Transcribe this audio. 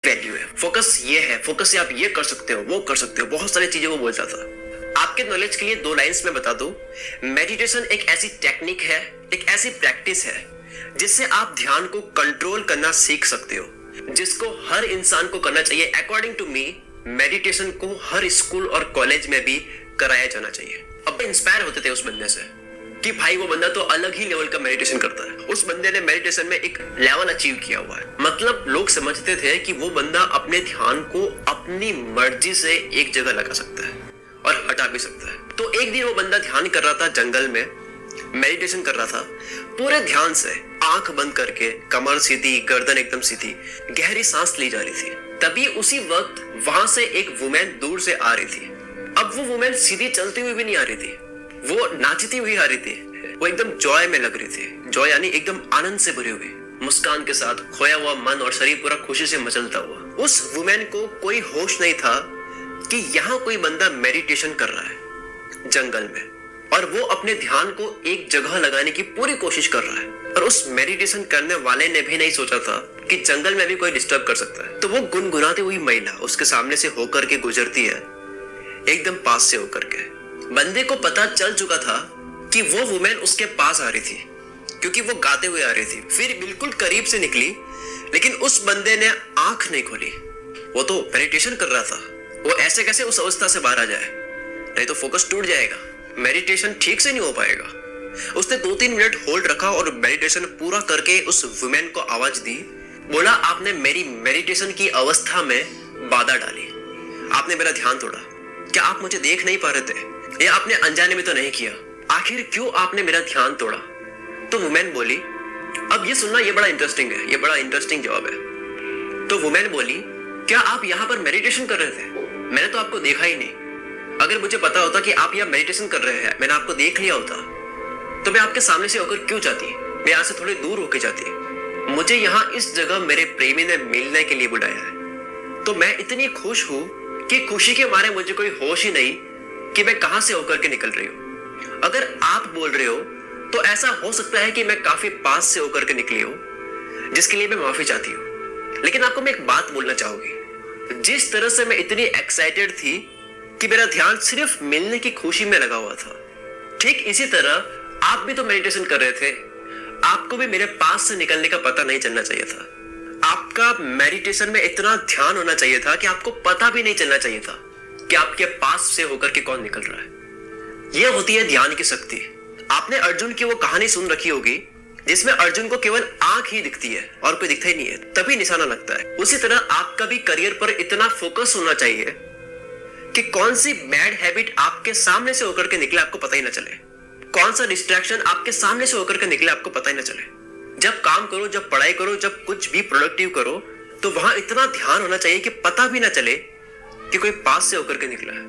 Value है, focus ये है, फोकस से आप ये कर सकते हो, वो कर सकते हो, बहुत सारी चीजें वो बोलता था। आपके नॉलेज के लिए 2 लाइंस में बता दूं, मेडिटेशन एक ऐसी टेक्निक है, एक ऐसी प्रैक्टिस है जिससे आप ध्यान को कंट्रोल करना सीख सकते हो, जिसको हर इंसान को करना चाहिए। अकॉर्डिंग टू मी, मेडिटेशन को हर स्कूल और कॉलेज में भी कराया जाना चाहिए। अब इंस्पायर होते थे उस बंदे से कि भाई वो बंदा तो अलग ही लेवल का मेडिटेशन करता है, उस बंदे ने मेडिटेशन में एक लेवल अचीव किया हुआ है। मतलब लोग समझते थे कि वो बंदा अपने ध्यान को अपनी मर्जी से एक जगह लगा सकता है और हटा भी सकता है। तो एक दिन वो बंदा ध्यान कर रहा था, जंगल में मेडिटेशन कर रहा था, पूरे ध्यान से आंख बंद करके, कमर सीधी, गर्दन एकदम सीधी, गहरी सांस ली जा रही थी। तभी उसी वक्त वहां से एक वुमेन दूर से आ रही थी। अब वो वुमेन सीधी चलती हुई भी नहीं आ रही थी, वो नाचती हुई आ रही थी। वो एकदम जॉय में लग रही थी, जॉय यानी एकदम आनंद से भरी हुई, मुस्कान के साथ, खोया हुआ मन और शरीर पूरा खुशी से मचलता हुआ। उस वुमेन को कोई होश नहीं था कि यहाँ कोई बंदा मेडिटेशन कर रहा है जंगल में, और वो अपने ध्यान को एक जगह लगाने की पूरी कोशिश कर रहा है। और उस मेडिटेशन करने वाले ने भी नहीं सोचा था कि जंगल में भी कोई डिस्टर्ब कर सकता है। तो वो गुनगुनाती हुई महिला उसके सामने से होकर के गुजरती है, एकदम पास से होकर के। बंदे को पता चल चुका था कि वो वुमेन उसके पास आ रही थी, क्योंकि वो गाते हुए आ रही थी। फिर बिल्कुल करीब से निकली, लेकिन उस बंदे ने आंख नहीं खोली। वो तो मेडिटेशन कर रहा था, वो ऐसे कैसे उस अवस्था से बाहर आ जाए? नहीं तो फोकस टूट जाएगा, मेडिटेशन ठीक से नहीं हो पाएगा। उसने 2-3 मिनट होल्ड रखा और मेडिटेशन पूरा करके उस वुमेन को आवाज दी, बोला, आपने मेरी मेडिटेशन की अवस्था में बाधा डाली, आपने मेरा ध्यान तोड़ा। क्या आप मुझे देख नहीं पा रहे थे? या आपने अनजाने में तो नहीं किया? आखिर क्यों आपने मेरा ध्यान तोड़ा? तो वुमेन बोली, अब ये सुनना, ये बड़ा इंटरेस्टिंग है, ये बड़ा इंटरेस्टिंग जवाब है। तो वुमेन बोली, क्या आप यहाँ पर मेडिटेशन कर रहे थे? मैंने तो आपको देखा ही नहीं। अगर मुझे पता होता कि आप यहाँ मेडिटेशन कर रहे हैं, मैंने आपको देख लिया होता, तो मैं आपके सामने से होकर क्यों जाती? मैं यहाँ से थोड़ी दूर होकर जाती। मुझे यहाँ इस जगह मेरे प्रेमी ने मिलने के लिए बुलाया है, तो मैं इतनी खुश हूँ कि खुशी के मारे मुझे कोई होश ही नहीं कि मैं कहां से होकर के निकल रही हूं। अगर आप बोल रहे हो तो ऐसा हो सकता है कि मैं काफी पास से होकर के निकली हूं, जिसके लिए मैं माफी चाहती हूं। लेकिन आपको मैं एक बात बोलना चाहूंगी, जिस तरह से मैं इतनी एक्साइटेड थी कि मेरा ध्यान सिर्फ मिलने की खुशी में लगा हुआ था, ठीक इसी तरह आप भी तो मेडिटेशन कर रहे थे। आपको भी मेरे पास से निकलने का पता नहीं चलना चाहिए था। आपका मेडिटेशन में इतना ध्यान होना चाहिए था कि आपको पता भी नहीं चलना चाहिए था कि आपके पास से होकर के कौन निकल रहा है। यह होती है ध्यान की शक्ति। आपने अर्जुन की वो कहानी सुन रखी होगी जिसमें अर्जुन को केवल आंख ही दिखती है और कोई दिखता ही नहीं है, तभी निशाना लगता है। उसी तरह आपका भी करियर पर इतना फोकस होना चाहिए कि कौन सी बैड हैबिट आपके सामने से होकर के निकले आपको पता ही ना चले, कौन सा डिस्ट्रैक्शन आपके सामने से होकर के निकले आपको पता ही ना चले। जब काम करो, जब पढ़ाई करो, जब कुछ भी प्रोडक्टिव करो, तो वहां इतना ध्यान होना चाहिए कि पता भी ना चले कि कोई पास से होकर के निकला है।